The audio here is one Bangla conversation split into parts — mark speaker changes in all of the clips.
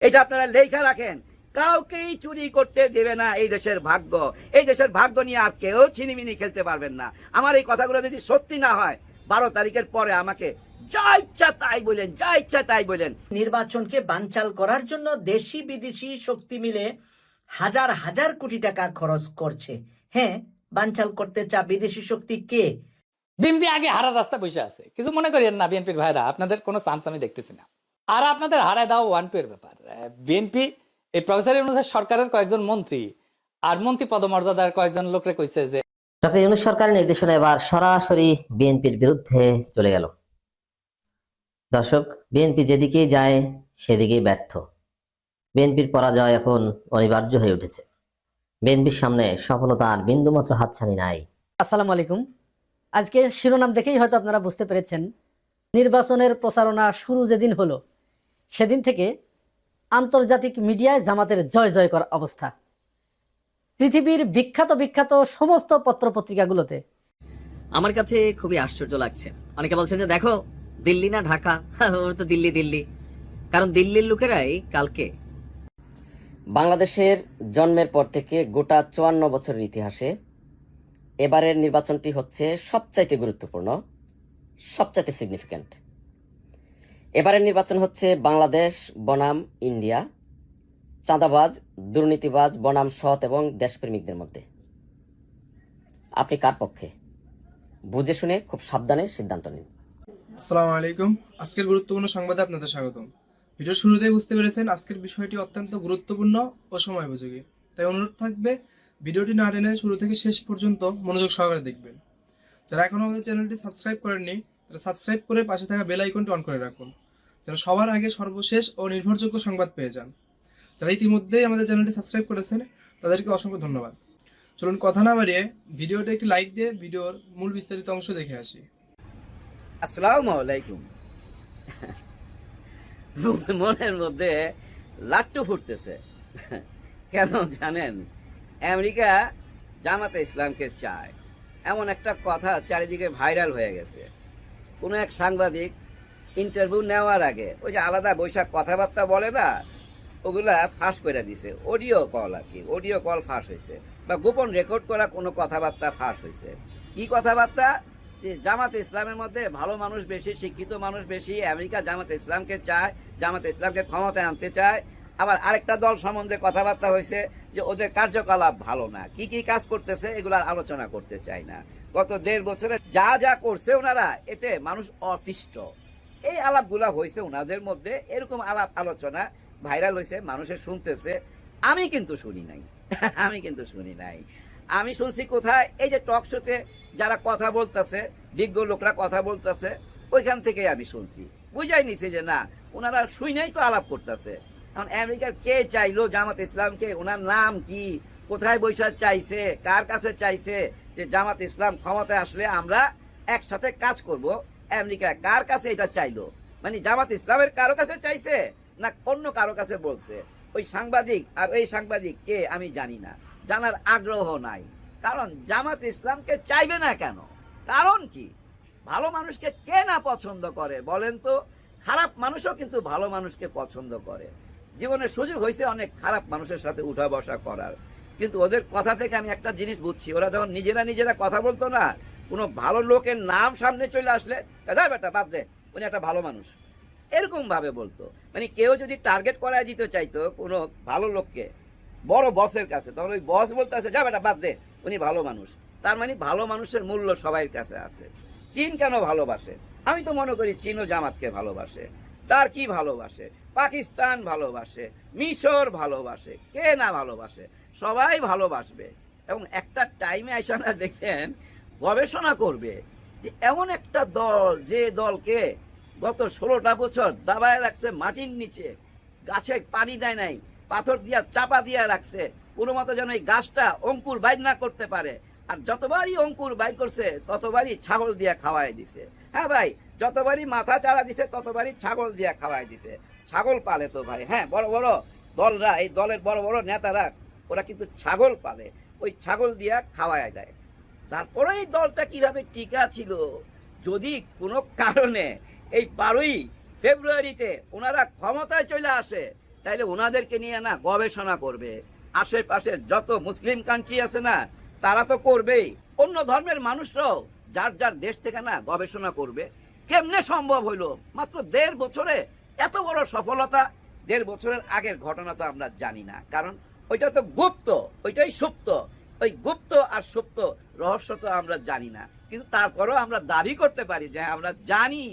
Speaker 1: এটা আপনারা লেখা রাখেন, কাউকেই চুরি করতে দেবে না এই দেশের ভাগ্য। এই দেশের ভাগ্য নিয়ে আর কেউ ছিনিমিনি খেলতে পারবেন না। আমার এই কথাগুলো যদি সত্যি না হয়, 12 তারিখের পরে আমাকে যা ইচ্ছা তাই বলেন, যা ইচ্ছা তাই বলেন।
Speaker 2: নির্বাচনকে বানচাল করার জন্য দেশি বিদেশি শক্তি মিলে হাজার হাজার কোটি টাকা খরচ করছে। হ্যাঁ, বানচাল করতে চা বিদেশি শক্তি কে?
Speaker 3: বিএনপি আগে হারার রাস্তা বসে আছে, কিছু মনে করেন না বিএনপির ভাইরা, আপনাদের কোনো চান্স আমি দেখতেছি না। আর আপনাদের হারায় দাও 1-2 এর ব্যাপার। বিএনপি এই প্রফেসর ইউনূস সরকারের কয়েকজন মন্ত্রী আর মন্ত্রী পদমর্যাদার কয়েকজন লোকরে কইছে যে
Speaker 4: ডক্টর ইউনূস সরকারের নির্দেশনা এবার সরাসরি বিএনপির বিরুদ্ধে চলে গেল। দর্শক, বিএনপি যেদিকেই যায় সেদিকেই ব্যর্থ। বিএনপির পরাজয় এখন অনিবার্য হয়ে উঠেছে। বিএনপির সামনে সফলতার বিন্দুমাত্র হাতছানি নাই।
Speaker 5: আসসালামু আলাইকুম। আজকে শিরোনাম দেখেই হয়তো আপনারা বুঝতে পেরেছেন, নির্বাচনের প্রচারণা শুরু যেদিন হলো সেদিন থেকে আন্তর্জাতিক মিডিয়ায় জামাতের জয় জয় করা অবস্থা। পৃথিবীর বিখ্যাত বিখ্যাত সমস্ত পত্রপত্রিকাগুলোতে।
Speaker 6: আমার কাছে খুবই আশ্চর্য লাগছে। অনেকে বলছেন যে দেখো দিল্লি না ঢাকা, ওর তো দিল্লি দিল্লি, কারণ দিল্লির লোকেরাই কালকে
Speaker 4: বাংলাদেশের জন্মের পর থেকে গোটা 54 বছরের ইতিহাসে এবারের নির্বাচনটি হচ্ছে সবচাইতে গুরুত্বপূর্ণ, সবচাইতে সিগনিফিক্যান্ট। এবারের নির্বাচন হচ্ছে বাংলাদেশ বনাম ইন্ডিয়া, চাঁদাবাজ দুর্নীতিবাজ বনাম সৎ এবং দেশপ্রেমিকদের মধ্যে। আপনি কার পক্ষে? বুঝে শুনে খুব সাবধানে সিদ্ধান্ত নিন।
Speaker 7: আসসালামু আলাইকুম। আজকের গুরুত্বপূর্ণ সংবাদে আপনাদের স্বাগতম। ভিডিও শুরুতেই বুঝতে পেরেছেন আজকের বিষয়টি অত্যন্ত গুরুত্বপূর্ণ ও সময়োপযোগী, তাই অনুরোধ থাকবে ভিডিওটি না টেনে শুরু থেকে শেষ পর্যন্ত মনোযোগ সহকারে দেখবেন। যারা এখনো আমাদের চ্যানেলটি সাবস্ক্রাইব করেননি তারা সাবস্ক্রাইব করে পাশে থাকা বেল আইকনটি অন করে রাখুন, যেন সবার আগে সর্বশেষ ও নির্ভরযোগ্য সংবাদ পেয়ে যান। যারা ইতিমধ্যেই আমাদের চ্যানেলটি সাবস্ক্রাইব করেছেন তাদেরকে অসংখ্য ধন্যবাদ। চলুন কথা না বাড়িয়ে ভিডিওটা একটি লাইক দিয়ে ভিডিওর মূল বিস্তারিত অংশ দেখে আসি।
Speaker 1: আসসালামু আলাইকুম। মনের মধ্যে লাট্টু ফুটতেছে। কেন জানেন? আমেরিকা জামাতে ইসলামকে চায়, এমন একটা কথা চারিদিকে ভাইরাল হয়ে গেছে। কোনো এক সাংবাদিক ইন্টারভিউ নেওয়ার আগে ওই যে আলাদা বৈশাখ কথাবার্তা বলে না, ওগুলা ফাঁস করে দিছে। অডিও কল আর কি, অডিও কল ফাঁস হয়েছে, বা গোপন রেকর্ড করা কোনো কথাবার্তা ফাঁস হয়েছে। কি কথাবার্তা? যে জামাতে ইসলামের মধ্যে ভালো মানুষ বেশি, শিক্ষিত মানুষ বেশি, আমেরিকা জামাতে ইসলামকে চায়, জামাতে ইসলামকে ক্ষমতায় আনতে চায়। আবার আরেকটা দল সম্বন্ধে কথাবার্তা হয়েছে যে ওদের কার্যকলাপ ভালো না, কি কি কাজ করতেছে এগুলার আলোচনা করতে চায় না। গত 1.5 বছরে যা যা করছে ওনারা, এতে মানুষ অতিষ্ঠ। এই আলাপগুলা হয়েছে ওনাদের মধ্যে, এরকম আলাপ আলোচনা ভাইরাল হয়েছে, মানুষের শুনতেছে। আমি কিন্তু শুনি নাই, আমি কিন্তু শুনি নাই। আমি শুনছি কোথায়? এই যে টক শোতে যারা কথা বলতেছে, বিজ্ঞ লোকরা কথা বলতেছে, ওইখান থেকেই আমি শুনছি। বুঝাই নিছি যে না, ওনারা শুই নাই তো আলাপ করতেছে। এখন আমেরিকার কে চাইলো জামাত ইসলামকে? ওনার নাম কি? কোথায় বৈশাখ চাইছে? কার কাছে চাইছে যে জামাত ইসলাম ক্ষমতায় আসলে আমরা একসাথে কাজ করব? আমেরিকা কার কাছে এটা চাইলো? মানে জামাত ইসলামের কারো কাছে চাইছে না অন্য কারো কাছে বলছে? ওই সাংবাদিক আর ওই সাংবাদিক কে আমি জানি না, জানার আগ্রহ নাই। কারণ জামাত ইসলামকে চাইবে না কেন? কারণ কি? ভালো মানুষকে কে না পছন্দ করে বলেন তো? খারাপ মানুষও কিন্তু ভালো মানুষকে পছন্দ করে। জীবনে সুযোগ হয়েছে অনেক খারাপ মানুষের সাথে উঠা বসা করার, কিন্তু ওদের কথা থেকে আমি একটা জিনিস বুঝছি, ওরা যখন নিজেরা নিজেরা কথা বলতো না, কোনো ভালো লোকের নাম সামনে চলে আসলে বেটা বাদ দে, উনি একটা ভালো মানুষ, এরকম ভাবে বলতো। মানে কেউ যদি টার্গেট করায় দিতে চাইতো কোনো ভালো লোককে বড় বসের কাছে, তখন ওই বস বলতে আসে যা বেটা বাদ দে, উনি ভালো মানুষ। তার মানে ভালো মানুষের মূল্য সবাই কাছে আছে। চীন কেন ভালোবাসে? আমি তো মনে করি চীনও জামাতকে ভালোবাসে। টার্কি ভালোবাসে, পাকিস্তান ভালোবাসে, মিশর ভালোবাসে, কে না ভালোবাসে? সবাই ভালোবাসবে। এবং একটা টাইমে আইসা না দেখেন গবেষণা করবে যে এমন একটা দল, যে দলকে গত 16টা বছর দাবায় রাখছে মাটির নিচে, গাছে পানি দেয় নাই, পাথর দিয়া চাপা দিয়া রাখছে, কোনো মতো যেন এই গাছটা অঙ্কুর বাইর না করতে পারে। আর যতবারই অঙ্কুর বাইর করছে ততবারই ছাগল দিয়া খাওয়াই দিছে। হ্যাঁ ভাই, যতবারই মাথা চারা দিছে ততবারই ছাগল দিয়া খাওয়াই দিছে। ছাগল পালে তো ভাই, হ্যাঁ, বড় বড় দলরা, এই দলের বড় বড় নেতারা, ওরা কিন্তু ছাগল পালে, ওই ছাগল দিয়া খাওয়াই দেয়। তারপরে এই দলটা কিভাবে টিকা ছিল? যদি কোনো কারণে এই 12ই ফেব্রুয়ারিতে ওনারা ক্ষমতায় চলে আসে, তাইলে ওনাদেরকে নিয়ে না গবেষণা করবে। আশেপাশে যত মুসলিম কান্ট্রি আছে না, তারা তো করবেই। অন্য ধর্মের মানুষরাও যার যার দেশ থেকে না গবেষণা করবে। কেমনে সম্ভব হইলো মাত্র 1.5 বছরে এত বড় সফলতা? 1.5 বছরের আগের ঘটনা তো আমরা জানি না, কারণ ওইটা তো গুপ্ত, ওইটাই সুপ্ত। ওই গুপ্ত আর সুপ্ত রহস্য তো আমরা জানি না, কিন্তু তারপরেও আমরা দাবি করতে পারি যে আমরা জানি,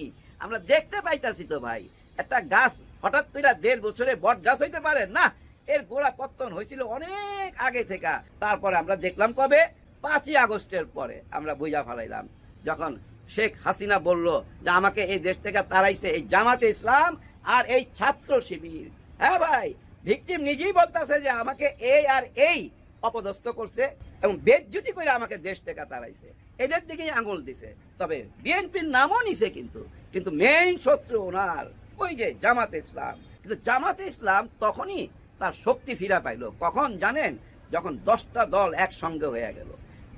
Speaker 1: আমরা দেখতে পাইতাছি। তো ভাই, একটা গাছ হঠাৎ করে 1.5 বছরে বট গাছ হইতে পারে না? এর গোড়া পত্তন হয়েছিল অনেক আগে থেকে। তারপরে আমরা দেখলাম কবে? 5ই আগস্টের পরে আমরা বুঝা ফেলাইলাম, যখন শেখ হাসিনা বলল যে আমাকে এই দেশ থেকে তাড়াইছে এই জামাতে ইসলাম আর এই ছাত্র শিবির। হ্যাঁ ভাই, ভিকটিম নিজেই বলতেছে যে আমাকে এই আর এই অপদস্থ করছে এবং বেজ্জতি করে আমাকে দেশ থেকে তাড়াইছে। এদের দিকেই আঙুল দিছে। তবে বিএনপির নামও নিছে, কিন্তু মেইন শত্রু ওনার ওই যে জামাতে ইসলাম। কিন্তু জামাতে ইসলাম তখনই তার শক্তি ফিরা পাইল। কখন জানেন? যখন 10টা দল একসঙ্গে হয়ে গেল।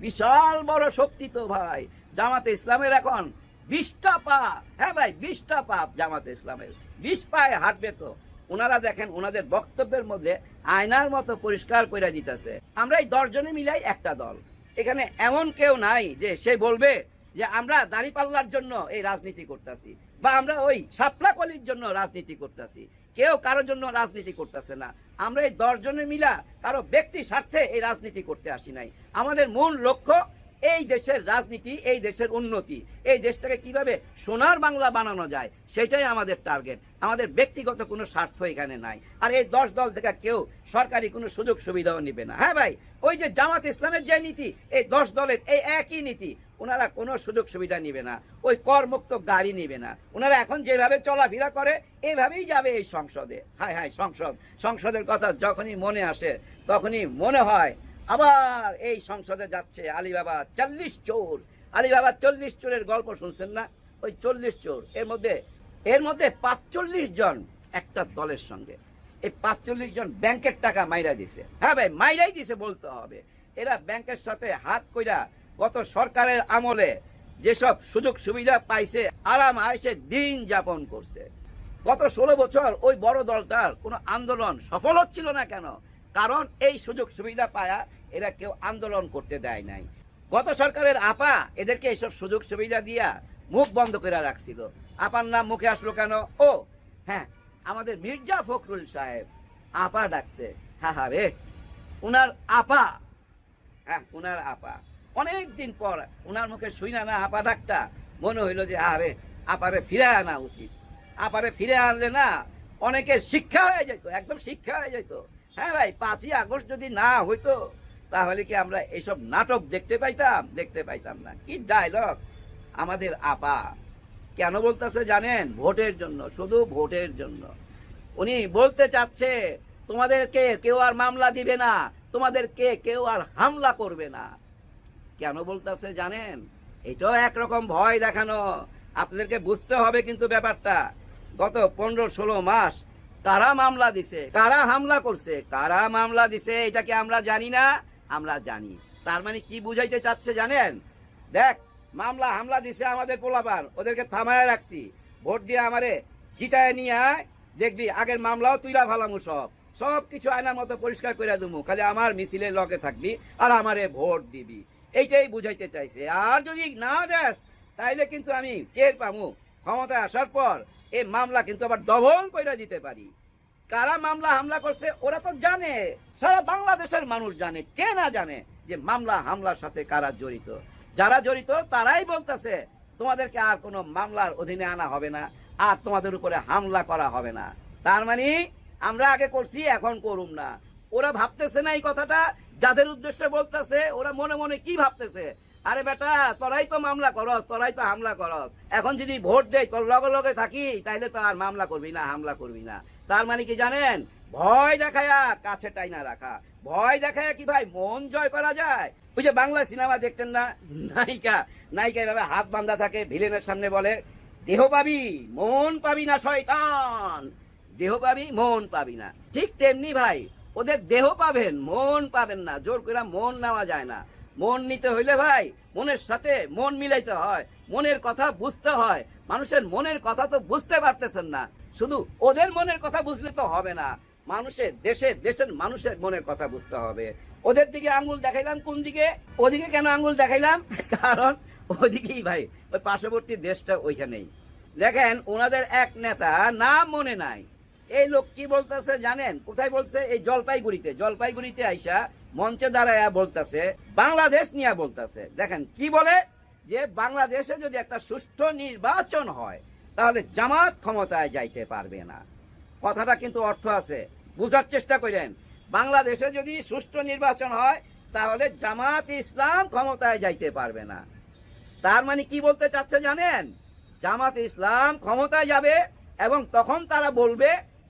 Speaker 1: বিশাল বড় শক্তি তো ভাই জামাতে ইসলামের। এখন 20টা পা। হ্যাঁ ভাই, 20টা পা জামাতে ইসলামের। 20 পায়ে হাঁটবে তো। ওনারা দেখেন ওনাদের বক্তব্যের মধ্যে আয়নার মতো পরিষ্কার করে দিতেছে, আমরা এই 10 জনে মিলাই একটা দল। এখানে এমন কেউ নাই যে সে বলবে যে আমরা দাঁড়িপাল্লার জন্য এই রাজনীতি করতেছি বা আমরা ওই শাপলা কলির জন্য রাজনীতি করতেছি। কেউ কারোর জন্য রাজনীতি করতেছে না। আমরা এই 10 জনে মিলা কারো ব্যক্তি স্বার্থে এই রাজনীতি করতে আসি নাই। আমাদের মূল লক্ষ্য এই দেশের রাজনীতি, এই দেশের উন্নতি, এই দেশটাকে কিভাবে সোনার বাংলা বানানো যায়, সেটাই আমাদের টার্গেট। আমাদের ব্যক্তিগত কোনো স্বার্থ এখানে নাই। আর এই 10 দল থেকে কেউ সরকারি কোনো সুযোগ সুবিধাও নিবে না। হ্যাঁ ভাই, ওই যে জামাত ইসলামের যে নীতি, এই 10 দলের এই একই নীতি। ওনারা কোনো সুযোগ সুবিধা নিবে না, ওই করমুক্ত গাড়ি নিবে না। ওনারা এখন যেভাবে চলাফেরা করে এইভাবেই যাবে এই সংসদে। হায় হায়, সংসদের কথা যখনই মনে আসে তখনই মনে হয় আবার এই সংসদে যাচ্ছে আলীবাবা 40 চোর। আলীবাবা 40 চোরের গল্প শুনছেন না? ওই 40 চোর, এর মধ্যে 45 জন একটা দলের সঙ্গে। এই 45 জন ব্যাংকের টাকা মাইরা দিছে। হ্যাঁ ভাই, মাইরাই দিছে বলতে হবে। এরা ব্যাংকের সাথে হাত কইরা গত সরকারের আমলে যেসব সুযোগ সুবিধা পাইছে, আরাম আয়েশে দিন যাপন করছে। গত 16 বছর ওই বড় দলটার কোনো আন্দোলন সফল হচ্ছিল না। কেন? কারণ এই সুযোগ সুবিধা পায়া এরা কেউ আন্দোলন করতে দেয় নাই। গত সরকারের আপা এদেরকে এইসব সুযোগ সুবিধা দিয়া মুখ বন্ধ করে রাখছিল। আপার নাম মুখে আসলো কেন? ও হ্যাঁ, আমাদের মির্জা ফখরুল সাহেব আপা ডাকছে। হ্যাঁ হ্যাঁ রে, উনার আপা। হ্যাঁ, উনার আপা। অনেক দিন পর উনার মুখে শুইনা না আপা ডাকটা, মনে হইলো যে আরে আপারে ফিরে আনা উচিত। আপারে ফিরে আনলে না অনেকের শিক্ষা হয়ে যেত, একদম শিক্ষা হয়ে যেত। হ্যাঁ ভাই, 5ই আগস্ট যদি না হইতো তাহলে কি আমরা এইসব নাটক দেখতে পাইতাম? দেখতে পাইতাম না। কি ডায়লগ! আমাদের আপা কেন বলতেছে জানেন? ভোটের জন্য, শুধু ভোটের জন্য। উনি বলতে চাচ্ছে তোমাদেরকে কেউ আর মামলা দিবে না, তোমাদেরকে কেউ আর হামলা করবে না। কেন বলতেছে জানেন? এটাও একরকম ভয় দেখানো। আপনাদেরকে বুঝতে হবে কিন্তু ব্যাপারটা। গত 15-16 মাস কারা মামলা দিছে, কারা হামলা করছে, কারা মামলা দিছে, এটাকে আমরা জানি না? আমরা জানি। তার মানে কি বুঝাইতে চাচ্ছে জানেন? দেখ, মামলা হামলা দিছে আমাদের পোলাপান, ওদেরকে থামায় রাখছি। ভোট দিয়ে আমারে জিতায় নিয়ে আয়, দেখবি আগের মামলাও তুইলা ফালামু, সব কিছু আয়নার মতো পরিষ্কার করে দেবো। খালি আমার মিছিলের লগে থাকবি আর আমারে ভোট দিবি, এইটাই বুঝাইতে চাইছে। আর যদি না দেস তাইলে কিন্তু আমি টের পামু ক্ষমতায় আসার পর এই মামলা কিন্তু আবার ডবল কইরা দিতে পারি। কারা মামলা হামলা করছে ওরা তো জানে, সারা বাংলাদেশের মানুষ জানে। কে না জানে যে মামলা হামলার সাথে কারা জড়িত? যারা জড়িত তারাই বলতেছে তোমাদেরকে আর কোনো মামলার অধীনে আনা হবে না, আর তোমাদের উপরে হামলা করা হবে না। তার মানে আমরা আগে করছি, এখন করুম না। ওরা ভাবতেছে না এই কথাটা, যাদের উদ্দেশ্যে বলতেছে ওরা মনে মনে কি ভাবতেছে? আরে বেটা, তোরাই তো মামলা করস, তোরাই তো হামলা করস। এখন যদি ভোট দেয় তোর লগে লগে থাকি, তাইলে তো আর মামলা করবি না, হামলা করবি না। তার মানে কি জানেন? ভয় দেখায়া কাছে টাইনা রাখা। ভয় দেখায়া কি ভাই মন জয় করা যায়? ওই যে বাংলা সিনেমা দেখতেন না, নায়িকা এভাবে হাত বাঁধা থাকে, ভিলেনের সামনে বলে দেহ পাবি মন পাবি না শয়তান, দেহ পাবি মন পাবি না। ঠিক তেমনি ভাই ওদের দেহ পাবেন, মন পাবেন না। জোর করে মন নেওয়া যায় না। মন নিতে হইলে ভাই মনের সাথে মন মিলাইতে হয়, মনের কথা বুঝতে হয়। মানুষের মনের কথা তো বুঝতে পারতেছেন না, শুধু ওদের মনের কথা বুঝলে তো হবে না। দেশের মানুষের মনের কথা বুঝতে হবে। ওদের দিকে আঙ্গুল দেখাইলাম কোন দিকে? ওদিকে কেন আঙ্গুল দেখাইলাম? কারণ ওদিকেই ভাই, ওই পার্শ্ববর্তী দেশটা ওইখানেই। দেখেন ওনাদের এক নেতা নাম মনে নাই, এই লোক কি বলতেছে জানেন? কোথায় বলছে? এই জলপাইগুড়িতে আইসা মঞ্চে দাঁড়ায়া বলতেছে, বাংলাদেশ নিয়ে বলতেছে। দেখেন কি বলে, যে বাংলাদেশে যদি একটা সুষ্ঠু নির্বাচন হয় তাহলে জামাত ক্ষমতায় যাইতে পারবে না। কথাটা কিন্তু অর্থ আছে, বুঝার চেষ্টা করেন। বাংলাদেশে যদি সুষ্ঠু নির্বাচন হয় তাহলে জামাত ইসলাম ক্ষমতায় যাইতে পারবে না। তার মানে কি বলতে চাচ্ছে জানেন? জামাত ইসলাম ক্ষমতায় যাবে এবং তখন তারা বলবে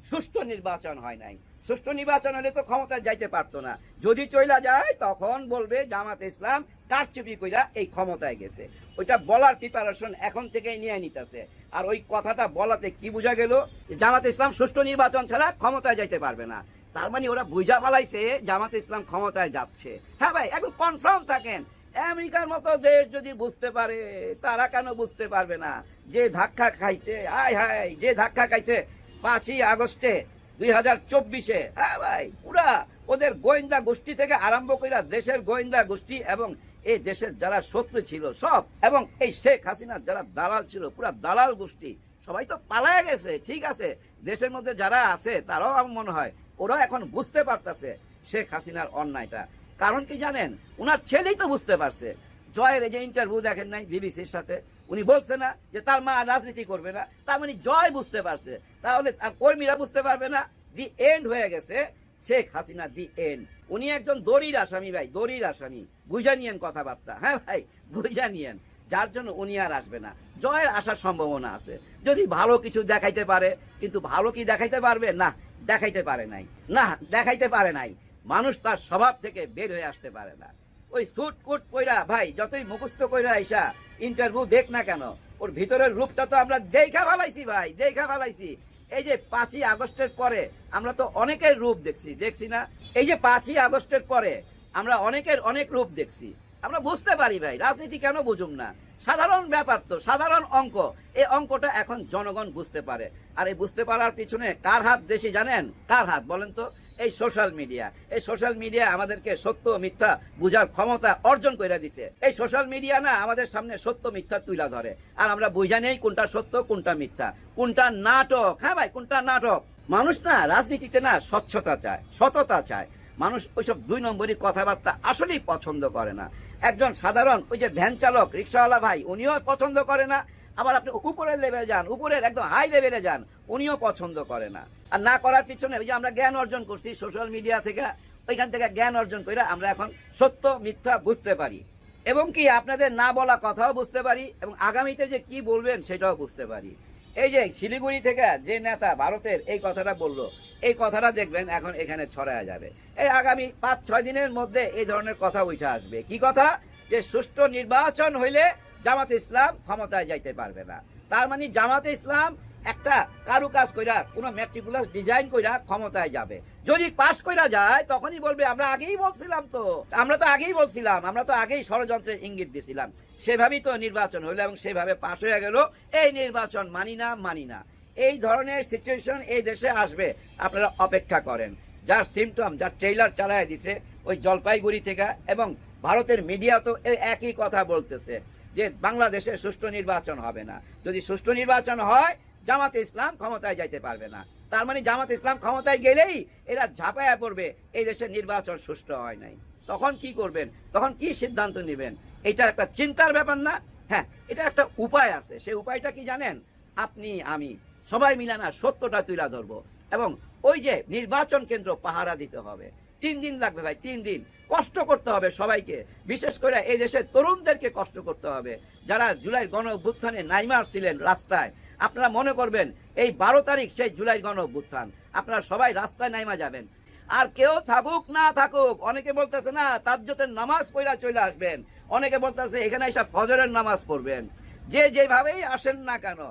Speaker 1: সুষ্ঠু নির্বাচন হয় নাই। সুষ্ঠু নির্বাচন হলে তো ক্ষমতায় যাইতে পারতো না। যদি চইলা যায় তখন বলবে জামাত ইসলাম কারচুপি কইরা এই ক্ষমতায় গেছে। ওইটা বলার প্রিপারেশন এখন থেকেই নিয়ে নিতেছে। আর ওই কথাটা বলাতে কি বোঝা গেল? জামাত ইসলাম সুষ্ঠু নির্বাচন ছাড়া ক্ষমতায় যাইতে পারবে না। তার মানে ওরা বুঝা ফেলাইছে জামাত ইসলাম ক্ষমতায় যাচ্ছে। হ্যাঁ ভাই, একদম কনফার্ম থাকেন। আমেরিকার মতো দেশ যদি বুঝতে পারে, তারা কেন বুঝতে পারবে না? যে ধাক্কা খাইছে, হায় হায়, যে ধাক্কা খাইছে 5ই আগস্টে 2024-এ, হ্যাঁ ভাই, পুরা ওদের গোয়েন্দা গোষ্ঠী থেকে আরম্ভ করে দেশের গোয়েন্দা গোষ্ঠী এবং এই দেশের যারা শত্রু ছিল সব, এবং এই শেখ হাসিনার যারা দালাল ছিল, পুরা দালাল গোষ্ঠী সবাই তো পালায় গেছে। ঠিক আছে, দেশের মধ্যে যারা আছে তারাও আমার মনে হয় ওরা এখন বুঝতে পারতেছে শেখ হাসিনার অন্যায়টা। কারণ কি জানেন? উনার ছেলেই তো বুঝতে পারছে। জয়ের এই যে ইন্টারভিউ দেখেন নাই বিবিসির সাথে, উনি বলছে না যে তার মা রাজনীতি করবে না? তার মানে জয় বুঝতে পারছে, তাহলে তার কর্মীরা বুঝতে পারবে না? দি এন্ড হয়ে গেছে শেখ হাসিনা, দি এন্ড। উনি একজন দড়ির আসামি ভাই, দড়ির আসামি। বুঝা নিয়েন কথাবার্তা, হ্যাঁ ভাই, বুঝা নিয়েন। যার জন্য উনি আর আসবে না। জয়ের আসার সম্ভাবনা আছে যদি ভালো কিছু দেখাইতে পারে। কিন্তু ভালো কি দেখাইতে পারবে? না, দেখাইতে পারে নাই। না, দেখাইতে পারে নাই। মানুষ তার স্বভাব থেকে বের হয়ে আসতে পারে না। ওই সুট কুট কইরা ভাই যতই মুখস্থ কইরা আইসা ইন্টারভিউ দেখ না কেন, ওর ভিতরের রূপটা তো আমরা দেখা ফেলাইছি ভাই, দেখা ফেলাইছি। এই যে 5ই আগস্টের পরে আমরা তো অনেকের রূপ দেখছি না? এই যে 5ই আগস্টের পরে আমরা অনেকের অনেক রূপ দেখছি। আমরা বুঝতে পারি ভাই, রাজনীতি কেন বুঝুম না? সাধারণ ব্যাপার তো, সাধারণ অঙ্ক। এই অঙ্কটা এখন জনগণ বুঝতে পারে। আর এই বুঝতে পারার পিছনে কার হাত বেশি জানেন? কার হাত বলেন তো? এই সোশ্যাল মিডিয়া। এই সোশ্যাল মিডিয়া আমাদেরকে সত্য মিথ্যা বুঝার ক্ষমতা অর্জন করে দিছে। এই সোশ্যাল মিডিয়া না আমাদের সামনে সত্য মিথ্যা তুলে ধরে, আর আমরা বুঝা নেই কোনটা সত্য কোনটা মিথ্যা, কোনটা নাটক। হ্যাঁ ভাই, কোনটা নাটক। মানুষ না রাজনীতিতে না স্বচ্ছতা চায়, সততা চায়। মানুষ ওইসব 2 নম্বরই কথাবার্তা আসলেই পছন্দ করে না। একজন সাধারণ ওই যে ভ্যান চালক, রিক্সাওয়ালা ভাই, উনিও পছন্দ করে না। আবার আপনি উপরের লেভেলে যান, উপরের একদম হাই লেভেলে যান, উনিও পছন্দ করে না। আর না করার পিছনে ওই যে আমরা জ্ঞান অর্জন করছি সোশ্যাল মিডিয়া থেকে, ওইখান থেকে জ্ঞান অর্জন করে আমরা এখন সত্য মিথ্যা বুঝতে পারি, এবং কি আপনাদের না বলা কথাও বুঝতে পারি, এবং আগামীতে যে কি বলবেন সেটাও বুঝতে পারি। এই যে শিলিগুড়ি থেকে যে নেতা ভারতের এই কথাটা বললো, এই কথাটা দেখবেন এখন এখানে ছড়ায় যাবে। এই আগামী 5-6 দিনের মধ্যে এই ধরনের কথা উঠে আসবে। কি কথা? যে সুষ্ঠু নির্বাচন হইলে জামাত ইসলাম ক্ষমতায় যাইতে পারবে না। তার মানে জামাত ইসলাম একটা কারুকাজ কইরা, কোনো ম্যাট্রিকুলাস ডিজাইন কইরা ক্ষমতায় যাবে। যদি পাশ কইরা যায় তখনই বলবে আমরা আগেই বলছিলাম তো, আমরা তো আগেই ষড়যন্ত্রের ইঙ্গিত দিছিলাম। সেভাবেই তো নির্বাচন হইলো এবং সেভাবে পাশ হয়ে গেল। এই নির্বাচন মানি না। এই ধরনের সিচুয়েশন এই দেশে আসবে, আপনারা অপেক্ষা করেন। যার সিমটম, যার ট্রেইলার চালায় দিছে ওই জলপাইগুড়ি থেকে, এবং ভারতের মিডিয়া তো একই কথা বলতেছে যে বাংলাদেশে সুষ্ঠু নির্বাচন হবে না। যদি সুষ্ঠু নির্বাচন হয় জামাত ইসলাম ক্ষমতায় যাইতে পারবে না। তার মানে জামাত ইসলাম ক্ষমতায় গেলেই এরা ঝাঁপায়া পড়বে এই দেশের নির্বাচন সুষ্ঠু হয় নাই। তখন কি করবেন? তখন কি সিদ্ধান্ত নেবেন? এটার একটা চিন্তার ব্যাপার না? হ্যাঁ, এটা একটা উপায় আছে। সেই উপায়টা কি জানেন? আপনি আমি সবাই মিলে না সত্যটা তুলে ধরবো, এবং ওই যে নির্বাচন কেন্দ্র পাহারা দিতে হবে। 3 দিন লাগবে ভাই, 3 দিন কষ্ট করতে হবে সবাইকে। বিশেষ করে এই দেশের তরুণদেরকে কষ্ট করতে হবে, যারা জুলাইয়ের গণ অভ্যুত্থানে নাইমার ছিলেন রাস্তায়। আপনারা মনে করবেন এই 12 তারিখ সেই জুলাইয়ের গণ অভ্যুত্থান, আপনারা সবাই রাস্তায় নাইমা যাবেন। আর কেউ থাকুক না থাকুক, অনেকে বলতেছে না তাজ্জুদের নামাজ পড়া চলে আসবেন, অনেকে বলতেছে এখানে এসে ফজরের নামাজ পড়বেন। যে যেভাবেই আসেন না কেন,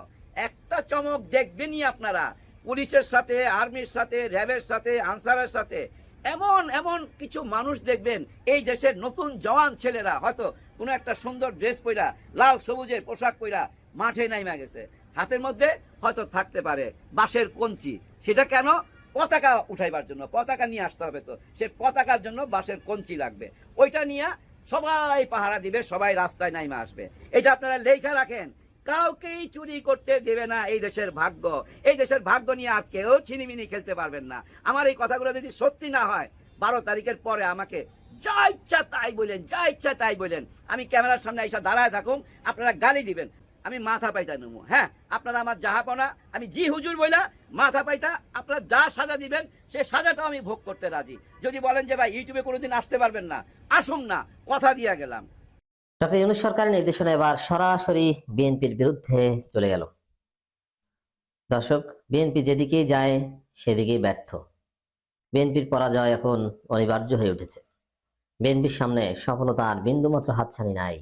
Speaker 1: একটা চমক দেখবেনই আপনারা। পুলিশের সাথে, আর্মির সাথে, র্যাবের সাথে, আনসারের সাথে এমন কিছু মানুষ দেখবেন। এই দেশের নতুন জওয়ান ছেলেরা হয়তো কোনো একটা সুন্দর ড্রেস পরা, লাল সবুজের পোশাক পরা মাঠে নাইমা গেছে। হাতের মধ্যে হয়তো থাকতে পারে বাঁশের কঞ্চি। সেটা কেন? পতাকা উঠাইবার জন্য পতাকা নিয়ে আসতে হবে, তো সে পতাকার জন্য বাঁশের কঞ্চি লাগবে, ওইটা নিয়ে সবাই পাহারা দিবে, সবাই রাস্তায় নাইমে আসবে। এটা আপনারা লেখা রাখেন, কাউকেই চুরি করতে দেবে না এই দেশের ভাগ্য। এই দেশের ভাগ্য নিয়ে আর কেউ ছিনিমিনি খেলতে পারবেন না। আমার এই কথাগুলো যদি সত্যি না হয়, 12 তারিখের পরে আমাকে যা ইচ্ছা তাই বলেন, যা ইচ্ছা তাই বলেন, আমি ক্যামেরার সামনে এসে দাঁড়ায় থাকুন, আপনারা গালি দিবেন, আমি মাথা পাইতা নেবো। হ্যাঁ, আপনারা আমার জাহাপনা, আমি জি হুজুর বইলা মাথা পাইতা, আপনারা যা সাজা দিবেন সে সাজাটাও আমি ভোগ করতে রাজি। যদি বলেন যে ভাই ইউটিউবে কোনোদিন আসতে পারবেন না, আসুন না, কথা দিয়া গেলাম।
Speaker 4: ডক্টর ইউনূস সরকারের নির্দেশনা এবার সরাসরি বিএনপির বিরুদ্ধে চলে গেল। দর্শক, বিএনপি যেদিকেই যায় সেদিকেই ব্যর্থ। বিএনপির পরাজয় এখন অনিবার্য হয়ে উঠেছে। বিএনপির সামনে সফলতার বিন্দুমাত্র হাতছানি নাই।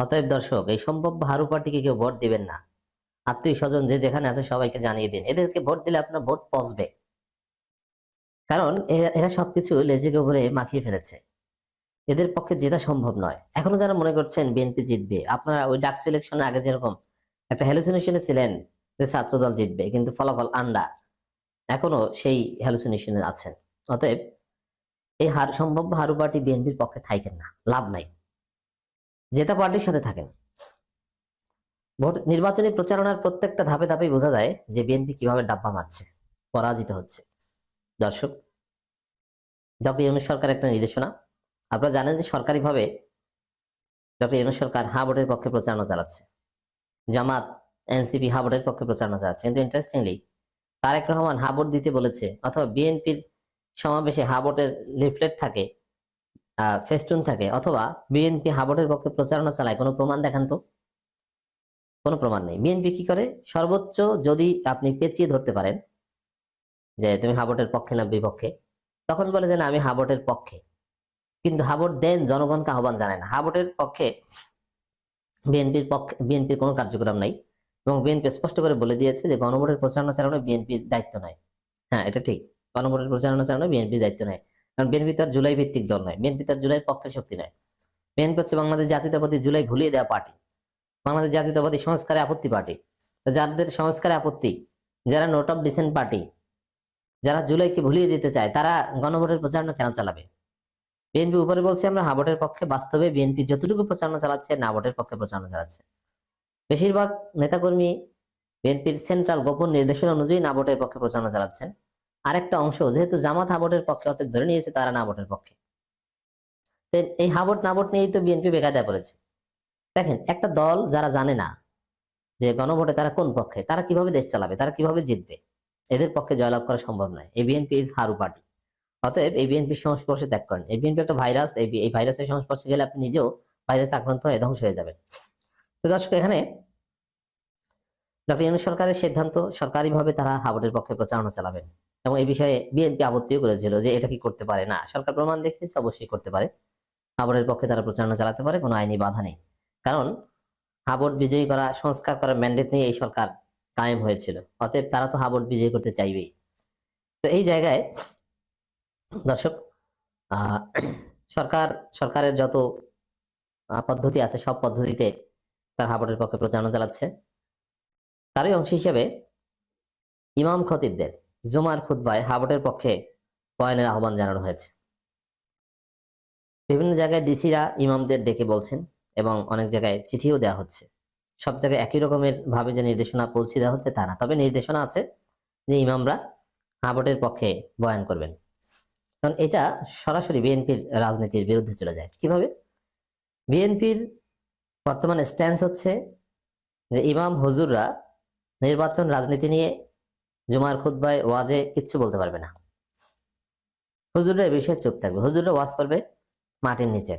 Speaker 4: অতএব দর্শক, এই সম্ভাব্য হারু পার্টিকে কেউ ভোট দিবেন না। আত্মীয় স্বজন যে যেখানে আছে সবাইকে জানিয়ে দিন, এদেরকে ভোট দিলে আপনার ভোট পচবে। কারণ এরা সবকিছু লেজে গোবরে মাখিয়ে ফেলেছে, এদের পক্ষে জেতা সম্ভব নয়। এখনো যারা মনে করছেন বিএনপি জিতবে, আপনারা ওই ডাকসু ইলেকশনের আগে যেরকম একটা হ্যালুসিনেশনে ছিলেন যে ছাত্রদল জিতবে, কিন্তু ফলাফল আন্ডা, এখনো সেই হ্যালুসিনেশনে আছেন। অতএব এই সম্ভাব্য হারু পার্টি বিএনপির পক্ষে থাকেন না, লাভ নাই, জেতা পার্টির সাথে থাকেন। ভোট নির্বাচনী প্রচারণার প্রত্যেকটা ধাপে ধাপে বোঝা যায় যে বিএনপি কিভাবে ডাব্বা মারছে, পরাজিত হচ্ছে। দর্শক, ডক্টর ইউনূস সরকার একটা নির্দেশনা, আপনারা জানেন যে সরকারিভাবে ডক্টর ইউনূস সরকার হাবটের পক্ষে প্রচারণা চালাচ্ছে, জামাত এনসিপি হাবটের পক্ষে প্রচারণা চালাচ্ছে। কিন্তু ইন্টারেস্টিংলি তারেক রহমান হাবট দিতে বলেছে, অথবা বিএনপির সমাবেশে হাবটের লিফলেট থাকে, ফেস্টুন থাকে, অথবা বিএনপি হাবটের পক্ষে প্রচারণা চালায়, কোনো প্রমাণ দেখান তো? কোনো প্রমাণ নেই। বিএনপি কি করে? সর্বোচ্চ যদি আপনি পেঁচিয়ে ধরতে পারেন যে তুমি হাবটের পক্ষে না বিপক্ষে, তখন বলে যে না আমি হাবটের পক্ষে, কিন্তু হাবট দেন জনগণকে আহ্বান জানায় না। হাবটের পক্ষে বিএনপির কোনো কার্যক্রম নাই, এবং বিএনপি স্পষ্ট করে বলে দিয়েছে যে গণভোটের প্রচারণা চালানো বিএনপির দায়িত্ব নয়। হ্যাঁ, এটা ঠিক, গণভোটের প্রচারণা চালানো বিএনপির দায়িত্ব নয়, কারণ বিএনপি তার জুলাই ভিত্তিক দল নয়, বিএনপি তার জুলাইয়ের পক্ষে শক্তি নয়। বিএনপি হচ্ছে বাংলাদেশ জাতীয়তাবাদী জুলাই ভুলিয়ে দেওয়া পার্টি, বাংলাদেশ জাতীয়তাবাদী সংস্কারে আপত্তি পার্টি। যাদের সংস্কারে আপত্তি, যারা নোট অফ ডিসেন্ট পার্টি, যারা জুলাইকে ভুলিয়ে দিতে চায়, তারা গণভোটের প্রচারণা কেন চালাবে? বিএনপি উপরে বলছে আমরা হাবটের পক্ষে, বাস্তবে বিএনপি যতটুকু প্রচারণা চালাচ্ছে না ভোটের পক্ষে প্রচারণা চালাচ্ছে। বেশিরভাগ নেতাকর্মী বিএনপির সেন্ট্রাল গোপন নির্দেশনা অনুযায়ী না ভোটের পক্ষে প্রচারণা চালাচ্ছেন। আরেকটা অংশ যেহেতু জামাত হাবটের পক্ষে, অতএব ধরে নিয়েছে তারা না ভোটের পক্ষে। এই হাবট না ভোট নিয়েই তো বিএনপি বেকায়দায় পড়েছে। দেখেন, একটা দল যারা জানে না যে গণভোটে তারা কোন পক্ষে, তারা কিভাবে দেশ চালাবে, তারা কিভাবে জিতবে, এদের পক্ষে জয়লাভ করা সম্ভব নয়। এই বিএনপি ইজ হারু পার্টি। অতএব এই বিএনপির সংস্পর্শে ত্যাগ করেন। এই বিএনপি একটা ভাইরাস, এই ভাইরাসের সংস্পর্শে গেলে আপনি নিজেও ভাইরাস আক্রান্ত হয়ে ধ্বংস হয়ে যাবেন। তো দর্শক, এখানে ডক্টর ইউনূস সরকারের সিদ্ধান্ত, সরকারিভাবে তারা হাবটের পক্ষে প্রচারণা চালাবেন, এবং এই বিষয়ে বিএনপি আপত্তিও করেছিল যে এটা কি করতে পারে না। সরকার প্রমাণ দেখিয়েছে অবশ্যই করতে পারে, হাবটের পক্ষে তারা প্রচারণা চালাতে পারে, কোনো আইনি বাধা নেই। কারণ হাবট বিজয়ী করা, সংস্কার করার ম্যান্ডেট নিয়ে এই সরকার কায়েম হয়েছিল, অতএব তারা তো হাবট বিজয়ী করতে চাইবেই। তো এই জায়গায় দর্শক, সরকারের যত পদ্ধতি আছে সব পদ্ধতিতে তার হাবটের পক্ষে প্রচারণা চালাচ্ছে। তারই অংশ হিসেবে ইমাম খতিবদের জুমার খুতবায় হাবটের পক্ষে বয়ানের আহ্বান জানানো হয়েছে। বিভিন্ন জায়গায় ডিসিরা ইমামদের ডেকে বলছেন, এবং অনেক জায়গায় চিঠিও দেওয়া হচ্ছে। সব জায়গায় একই রকমের ভাবে যে নির্দেশনা পৌঁছে দেওয়া হচ্ছে তা না, তবে নির্দেশনা আছে যে ইমামরা হাবটের পক্ষে বয়ান করবেন। কারণ এটা সরাসরি বিএনপির রাজনীতির বিরুদ্ধে চলে যায়। কিভাবে? বিএনপির বর্তমান স্ট্যান্স হচ্ছে যে ইমাম হুজুররা নির্বাচন রাজনীতি নিয়ে জুমার খুতবায় ওয়াজে কিচ্ছু বলতে পারবে না। হুজুররা এই বিষয়ে চুপ থাকবে। হুজুররা ওয়াজ করবে মাটির নিচে,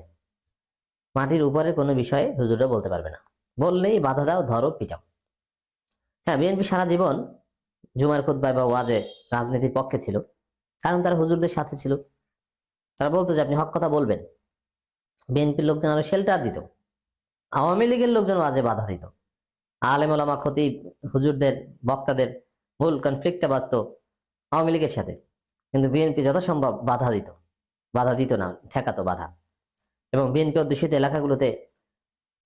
Speaker 4: মাটির উপরে কোনো বিষয়ে হুজুররা বলতে পারবে না। বললেই বাধা দাও, ধরো, পিটাও। হ্যাঁ, বিএনপি সারা জীবন জুমার খুতবায় বা ওয়াজে রাজনীতির পক্ষে ছিল, কারণ তারা হুজুরদের সাথে ছিল। তারা বলতো যে আপনি হক কথা বলবেন। বিএনপির লোকজন আরো শেল্টার দিত, আওয়ামী লীগের লোকজন ওয়াজে বাধা দিত, আলেম ওলামা খতিব হুজুরদের বক্তাদের মূল কনফ্লিক্টে বাঁচত আওয়ামী লীগের সাথে, কিন্তু বিএনপি যথাসম্ভব বাধা দিত না, ঠেকাতো বাধা। এবং বিএনপি অধ্যুষিত এলাকাগুলোতে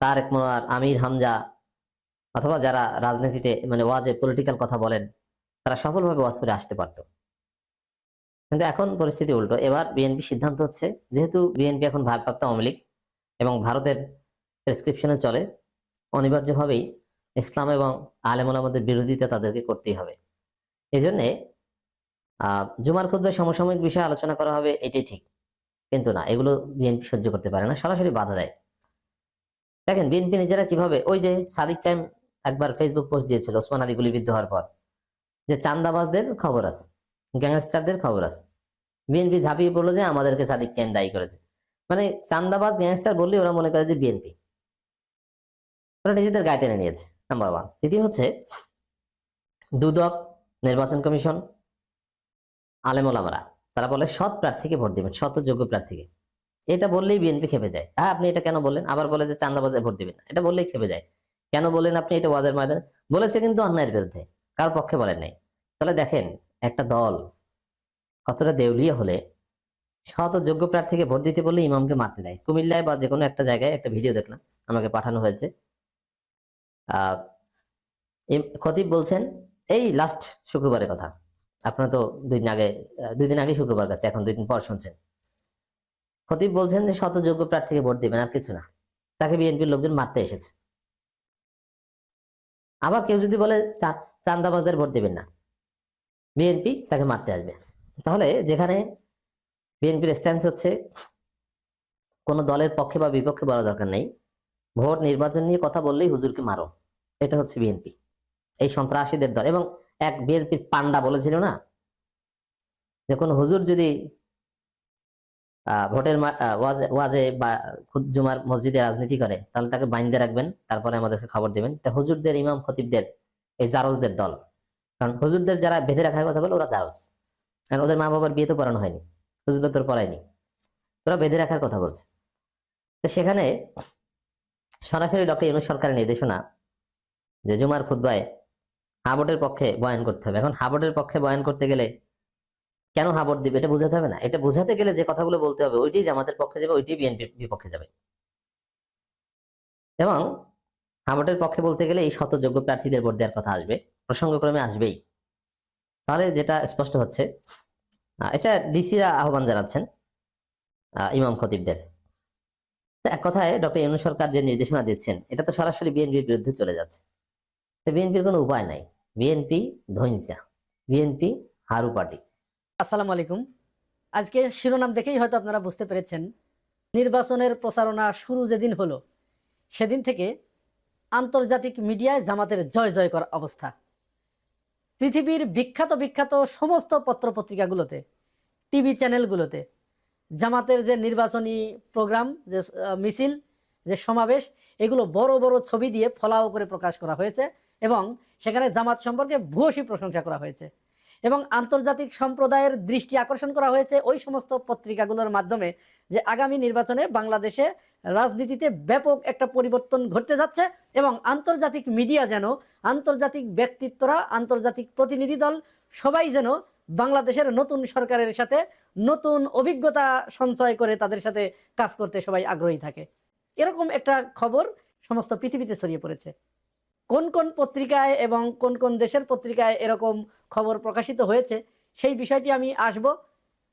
Speaker 4: তারেক মনোয়ার, আমির হামজা, অথবা যারা রাজনীতিতে মানে ওয়াজে পলিটিক্যাল কথা বলেন, তারা সফলভাবে ওয়াজ করে আসতে পারত। কিন্তু এখন পরিস্থিতি উল্টো। এবার বিএনপি সিদ্ধান্ত হচ্ছে, যেহেতু বিএনপি এখন ভারপ্রাপ্ত আওয়ামী লীগ এবং ভারতের প্রেসক্রিপশনে চলে, অনিবার্যভাবেই ইসলাম এবং আলেম ওলামাদের বিরোধিতা তাদেরকে করতেই হবে। এই জন্যে জুমার খুতবায় সমসাময়িক বিষয়ে আলোচনা করা হবে, এটাই ঠিক। কিন্তু না, এগুলো বিএনপি সহ্য করতে পারে না, সরাসরি বাধা দেয়। দেখেন বিএনপি নিজেরা কিভাবে, ওই যে সাদিক কায়েম একবার ফেসবুক পোস্ট দিয়েছিল ওসমান আলী গুলিবিদ্ধ হওয়ার পর, যে চান্দাবাজদের খবর আছে, গ্যাংস্টারদের খবর আছে, বিএনপি ঝাঁপিয়ে পড়লো যে আমাদেরকে সাদিক কায়েম দায়ী করেছে। মানে চান্দাবাজ গ্যাংস্টার বললে ওরা মনে করে যে বিএনপি, ওরা নিজেদের গায়ে টেনে নিয়েছে, নাম্বার ওয়ান। দ্বিতীয় হচ্ছে দুদক, নির্বাচন কমিশন, আলেম ওলামারা, তারা বলে সৎ প্রার্থীকে ভোট দিবেন, শত যোগ্য প্রার্থীকে। এটা বললেই বিএনপি খেপে যায়। হ্যাঁ, আপনি এটা কেন বললেন? আবার বলে যে চান্দাবাজে ভোট দিবেন না, এটা বললেই খেপে যায়। কেন বললেন আপনি? এটা ওয়াজের ময়দানে বলেছে, কিন্তু অন্যায়ের বিরুদ্ধে, কার পক্ষে বলেন নাই। তাহলে দেখেন একটা দল কতটা দেউলিয়া হলে শত যোগ্য প্রার্থীকে ভোট দিতে বললে ইমামকে মারতে দেয়। কুমিল্লায় বা যে কোনো একটা জায়গায় একটা ভিডিও দেখলাম, আমাকে পাঠানো হয়েছে। খতিব বলছেন, এই লাস্ট শুক্রবারের কথা, আপনারা তো দুই দিন আগে শুক্রবার গেছে, এখন 2 দিন পর শুনছেন। খতিব বলছেন যে শত যোগ্য প্রার্থীকে ভোট দিবেন, আর কিছু না। তাকে বিএনপির লোকজন মারতে এসেছে। আবার কেউ যদি বলে চান্দাবাজদের ভোট দিবেন না, বিএনপি তাকে মারতে আসবে। তাহলে যেখানে বিএনপির স্ট্যান্স হচ্ছে কোনো দলের পক্ষে বা বিপক্ষে বলা দরকার নেই, ভোট নির্বাচন নিয়ে কথা বললেই হুজুরকে মারো, এটা হচ্ছে বিএনপি, এই সন্ত্রাসীদের দল। এবং এক বিএনপির পান্ডা বলেছিল না, যে কোনো হুজুর যদি ভোটের ওয়াজে বা জুমার মসজিদে রাজনীতি করে, তাহলে তাকে বাইন্দে রাখবেন, তারপরে আমাদেরকে খবর দিবেন। তা হুজুরদের, ইমাম খতিবদের, এই জারজদের দল। কারণ হুজুরদের যারা বেঁধে রাখার কথা বলে ওরা জারজ, কারণ ওদের মা বাবার বিয়ে তো পড়ানো হয়নি, হুজুর তোর পড়ায়নি, ওরা বেঁধে রাখার কথা বলছে। তো সেখানে সরাসরি ডক্টর ইউনূস সরকারের নির্দেশনা যে জুমার খুতবায় হাবটের পক্ষে বয়ান করতে হবে। এখন হাবটের পক্ষে বয়ান করতে গেলে কেন হাবট দিবে এটা বোঝাতে হবে না? এটা বোঝাতে গেলে যে কথাগুলো বলতে হবে, ওইটাই জামাতের পক্ষে যাবে, ওইটাই বিএনপির বিপক্ষে যাবে। এবং হাবটের পক্ষে বলতে গেলে এই শত যোগ্য প্রার্থীদের ভোট দেওয়ার কথা আসবে, প্রসঙ্গক্রমে আসবেই। তাহলে যেটা স্পষ্ট হচ্ছে, এটা ডিসিরা আহ্বান জানাচ্ছেন ইমাম খতিবদের। এক কথায় ডক্টর ইউনূস সরকার যে নির্দেশনা দিচ্ছেন, এটা তো সরাসরি বিএনপির বিরুদ্ধে চলে যাচ্ছে। তো বিএনপির কোনো উপায় নাই, বিএনপি ধৈর্যা, বিএনপি হারু পার্টি।
Speaker 5: আসসালামু আলাইকুম। আজকে শিরোনাম দেখেই হয়তো আপনারা বুঝতে পেরেছেন, নির্বাচনের প্রচারণা শুরু যেদিন হলো সেদিন থেকে আন্তর্জাতিক মিডিয়ায় জামাতের জয় জয় করা অবস্থা। পৃথিবীর বিখ্যাত বিখ্যাত সমস্ত পত্রপত্রিকাগুলোতে, টিভি চ্যানেলগুলোতে জামাতের যে নির্বাচনী প্রোগ্রাম, যে মিছিল, যে সমাবেশ, এগুলো বড় বড় ছবি দিয়ে ফলাও করে প্রকাশ করা হয়েছে এবং সেখানে জামাত সম্পর্কে ভূয়সী প্রশংসা করা হয়েছে এবং আন্তর্জাতিক সম্প্রদায়ের দৃষ্টি আকর্ষণ করা হয়েছে ওই সমস্ত পত্রিকাগুলোর মাধ্যমে যে আগামী নির্বাচনে বাংলাদেশে রাজনীতিতে ব্যাপক একটা পরিবর্তন ঘটতে যাচ্ছে এবং আন্তর্জাতিক মিডিয়া যেন, আন্তর্জাতিক ব্যক্তিত্বরা, আন্তর্জাতিক প্রতিনিধি দল সবাই যেন বাংলাদেশের নতুন সরকারের সাথে নতুন অভিজ্ঞতা সঞ্চয় করে তাদের সাথে কাজ করতে সবাই আগ্রহী থাকে। এরকম একটা খবর সমস্ত পৃথিবীতে ছড়িয়ে পড়েছে। কোন কোন পত্রিকায় এবং কোন কোন দেশের পত্রিকায় এরকম খবর প্রকাশিত হয়েছে সেই বিষয়টি আমি আসব।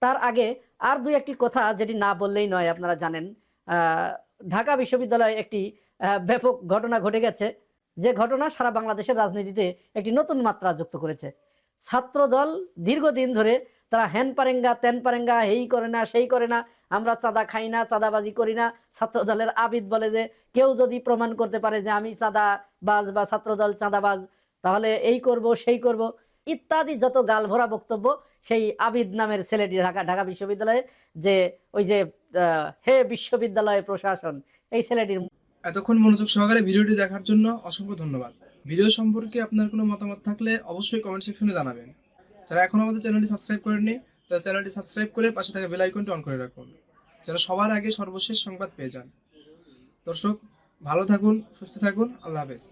Speaker 5: তার আগে আর দুই একটি কথা যেটি না বললেই নয়। আপনারা জানেন ঢাকা বিশ্ববিদ্যালয়ে একটি ব্যাপক ঘটনা ঘটে গেছে, যে ঘটনা সারা বাংলাদেশের রাজনীতিতে একটি নতুন মাত্রা যুক্ত করেছে। ছাত্রদল দীর্ঘদিন ধরে তারা হ্যান পারেঙ্গা ত্যান পারেঙ্গা, এই করে না সেই করে না, আমরা চাঁদা খাই না, চাঁদাবাজি করি না। ছাত্রদলের আবিদ বলে যে কেউ যদি প্রমাণ করতে পারে যে আমি চাঁদাবাজ বা ছাত্রদল চাঁদাবাজ, তাহলে এই করব সেই করব ইত্যাদি যত গালভরা বক্তব্য সেই আবিদ নামের ছেলেটি ঢাকা বিশ্ববিদ্যালয়ে, যে ওই যে হে বিশ্ববিদ্যালয় প্রশাসন, এই ছেলেটির।
Speaker 7: এতক্ষণ মনোযোগ সহকারে ভিডিওটি দেখার জন্য অসংখ্য ধন্যবাদ। ভিডিও সম্পর্কে আপনার কোনো মতামত থাকলে অবশ্যই কমেন্ট সেকশনে জানাবেন। যারা এখন আমাদের চ্যানেলটি সাবস্ক্রাইব করেননি, তারা চ্যানেলটি সাবস্ক্রাইব করে পাশে থাকা বেল আইকনটি অন করে রাখুন, যেন সবার আগে সর্বশেষ সংবাদ পেয়ে যান। দর্শক ভালো থাকুন, সুস্থ থাকুন, আল্লাহ হাফেজ।